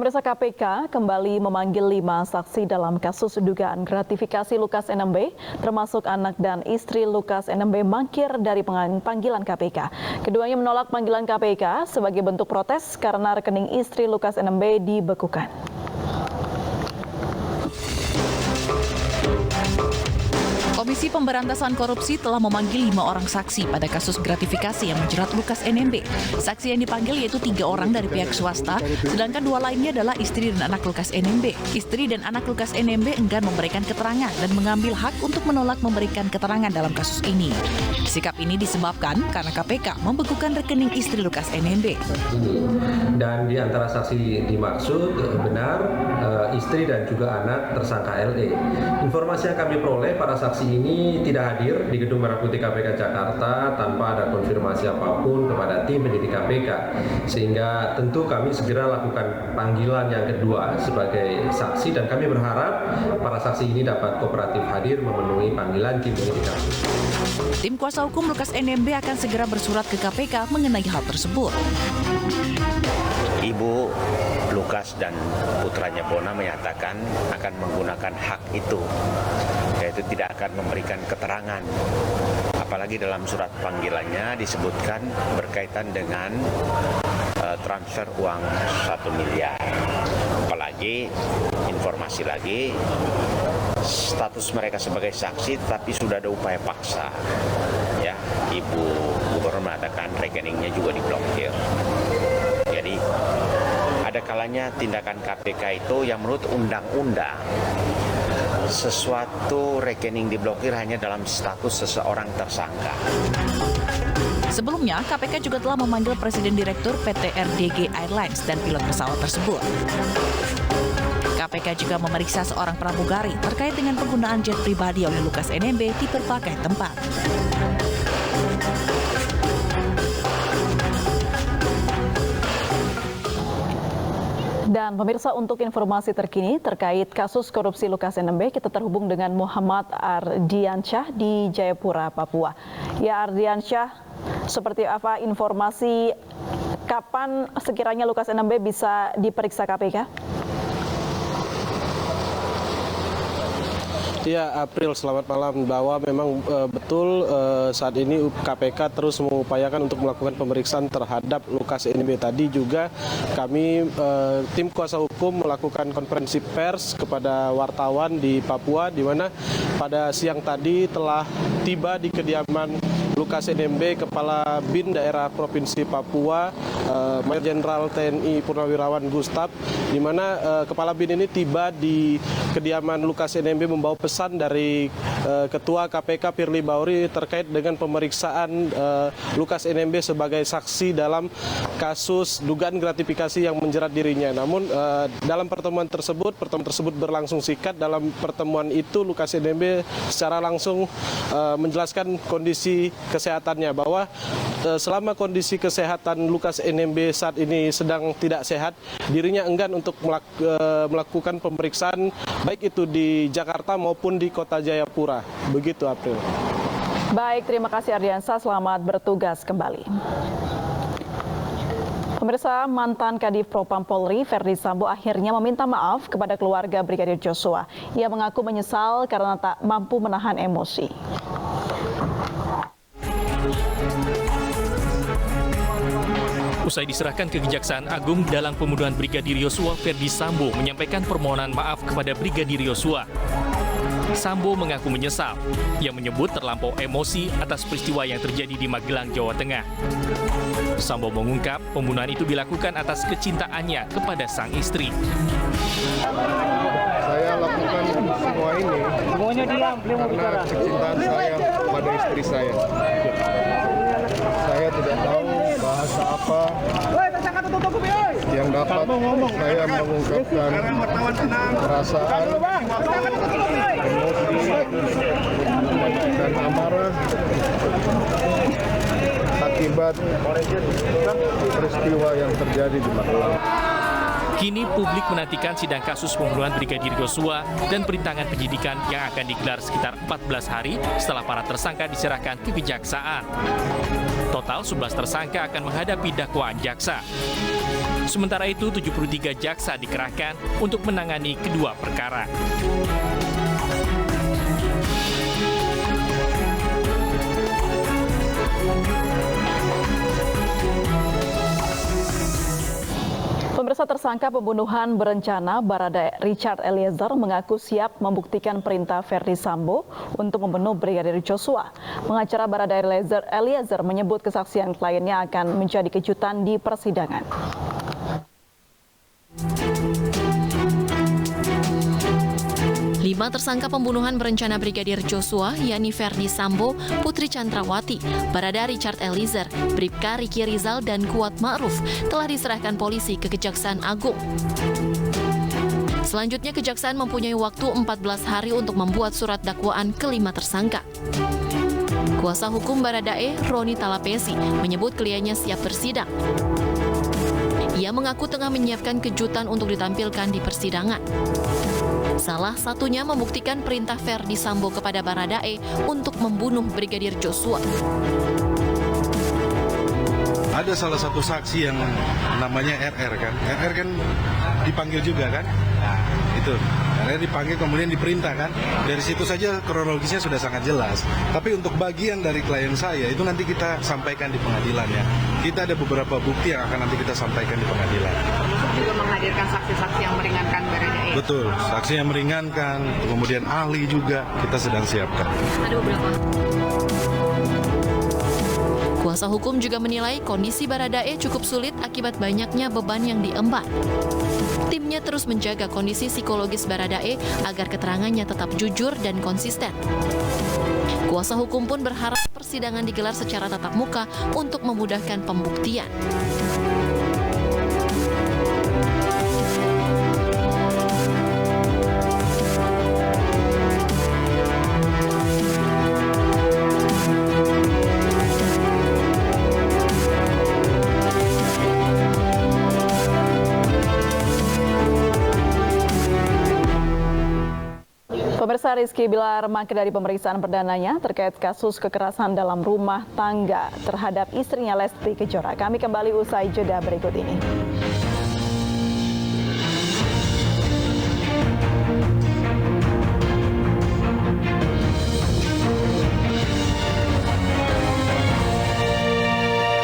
Pemirsa, KPK kembali memanggil 5 saksi dalam kasus dugaan gratifikasi Lukas NMB, termasuk anak dan istri Lukas NMB mangkir dari panggilan KPK. Keduanya menolak panggilan KPK sebagai bentuk protes karena rekening istri Lukas NMB dibekukan. Komisi Pemberantasan Korupsi telah memanggil 5 orang saksi pada kasus gratifikasi yang menjerat Lukas NMB. Saksi yang dipanggil yaitu 3 orang dari pihak swasta, sedangkan 2 lainnya adalah istri dan anak Lukas NMB. Istri dan anak Lukas NMB enggan memberikan keterangan dan mengambil hak untuk menolak memberikan keterangan dalam kasus ini. Sikap ini disebabkan karena KPK membekukan rekening istri Lukas NMB. Dan di antara saksi dimaksud benar istri dan juga anak tersangka LE. Informasi yang kami peroleh, para saksi ini tidak hadir di Gedung Merah Putih KPK Jakarta tanpa ada konfirmasi apapun kepada tim penyidik KPK, sehingga tentu kami segera lakukan panggilan yang kedua sebagai saksi dan kami berharap para saksi ini dapat kooperatif hadir memenuhi panggilan tim penyidik KPK. Tim kuasa hukum Lukas NMB akan segera bersurat ke KPK mengenai hal tersebut. Ibu Lukas dan putranya Bona menyatakan akan menggunakan hak itu, yaitu tidak akan memberikan keterangan. Apalagi dalam surat panggilannya disebutkan berkaitan dengan transfer uang 1 miliar. Apalagi informasi lagi, status mereka sebagai saksi tapi sudah ada upaya paksa. Ya, Ibu Gubernur mengatakan rekeningnya juga diblokir. Jadi ada kalanya tindakan KPK itu yang menurut undang-undang sesuatu rekening diblokir hanya dalam status seseorang tersangka. Sebelumnya, KPK juga telah memanggil Presiden Direktur PT RDG Airlines dan pilot pesawat tersebut. KPK juga memeriksa seorang pramugari terkait dengan penggunaan jet pribadi oleh Lukas NMB di berbagai tempat. Dan pemirsa, untuk informasi terkini terkait kasus korupsi Lukas NMB, kita terhubung dengan Muhammad Ardiansyah di Jayapura, Papua. Ya Ardiansyah, seperti apa informasi kapan sekiranya Lukas NMB bisa diperiksa KPK? Ya, April, selamat malam. Bahwa memang betul saat ini KPK terus mengupayakan untuk melakukan pemeriksaan terhadap Lukas NMB. Tadi juga kami tim kuasa hukum melakukan konferensi pers kepada wartawan di Papua, di mana pada siang tadi telah tiba di kediaman Lukas NMB, Kepala BIN Daerah Provinsi Papua, Mayor Jenderal TNI Purnawirawan Gustaf, di mana Kepala BIN ini tiba di kediaman Lukas NMB membawa pesan dari Ketua KPK Firly Bahuri terkait dengan pemeriksaan Lukas NMB sebagai saksi dalam kasus dugaan gratifikasi yang menjerat dirinya. Namun dalam pertemuan tersebut berlangsung singkat. Dalam pertemuan itu Lukas NMB secara langsung menjelaskan kondisi kesehatannya, bahwa selama kondisi kesehatan Lukas NMB saat ini sedang tidak sehat, dirinya enggan untuk melakukan pemeriksaan baik itu di Jakarta maupun di Kota Jayapura. Begitu, April. Baik, terima kasih Ardiansyah, selamat bertugas kembali. Pemirsa, mantan Kadif Propam Polri Verdi Sambo akhirnya meminta maaf kepada keluarga Brigadir Joshua. Ia mengaku menyesal karena tak mampu menahan emosi. Usai diserahkan ke Kejaksaan Agung dalam pembunuhan Brigadir Yosua, Verdi Sambo menyampaikan permohonan maaf kepada Brigadir Yosua. Sambo mengaku menyesal. Ia menyebut terlampau emosi atas peristiwa yang terjadi di Magelang, Jawa Tengah. Sambo mengungkap pembunuhan itu dilakukan atas kecintaannya kepada sang istri. Saya lakukan semua ini karena kecintaan saya kepada istri saya. Saya tidak tahu bahasa apa yang dapat saya mengungkapkan perasaan, emosi, dan amarah akibat peristiwa yang terjadi di Magelang. Kini publik menantikan sidang kasus pembunuhan Brigadir Yosua dan perintangan penyidikan yang akan digelar sekitar 14 hari setelah para tersangka diserahkan ke kejaksaan. Total 11 tersangka akan menghadapi dakwaan jaksa. Sementara itu, 73 jaksa dikerahkan untuk menangani kedua perkara. Pemirsa, tersangka pembunuhan berencana Baradae Richard Eliezer mengaku siap membuktikan perintah Verdi Sambo untuk membunuh Brigadir Joshua. Pengacara Baradae Eliezer menyebut kesaksian kliennya akan menjadi kejutan di persidangan. Lima tersangka pembunuhan berencana Brigadir Joshua, yakni Verdi Sambo, Putri Chandrawati, Barada Richard Eliezer, Bribka Riki Rizal, dan Kuat Ma'ruf telah diserahkan polisi ke Kejaksaan Agung. Selanjutnya, Kejaksaan mempunyai waktu 14 hari untuk membuat surat dakwaan kelima tersangka. Kuasa hukum Baradae, Roni Talapesi, menyebut kliennya siap bersidang. Ia mengaku tengah menyiapkan kejutan untuk ditampilkan di persidangan. Salah satunya membuktikan perintah Verdi Sambo kepada Baradae untuk membunuh Brigadir Joshua. Ada salah satu saksi yang namanya RR kan. RR kan dipanggil juga kan. Nah, itu. RR dipanggil kemudian diperintah kan. Dari situ saja kronologisnya sudah sangat jelas. Tapi untuk bagian dari klien saya itu nanti kita sampaikan di pengadilan ya. Kita ada beberapa bukti yang akan nanti kita sampaikan di pengadilan. Juga menghadirkan saksi-saksi yang meringankan Baradae. Betul, saksi yang meringankan, kemudian ahli juga kita sedang siapkan. Ada beberapa. Kuasa hukum juga menilai kondisi Baradae cukup sulit akibat banyaknya beban yang diemban. Timnya terus menjaga kondisi psikologis Baradae agar keterangannya tetap jujur dan konsisten. Kuasa hukum pun berharap persidangan digelar secara tatap muka untuk memudahkan pembuktian. Pemirsa, Rizky Bilar mangkir dari pemeriksaan perdananya terkait kasus kekerasan dalam rumah tangga terhadap istrinya Lesti Kejora. Kami kembali usai jeda berikut ini.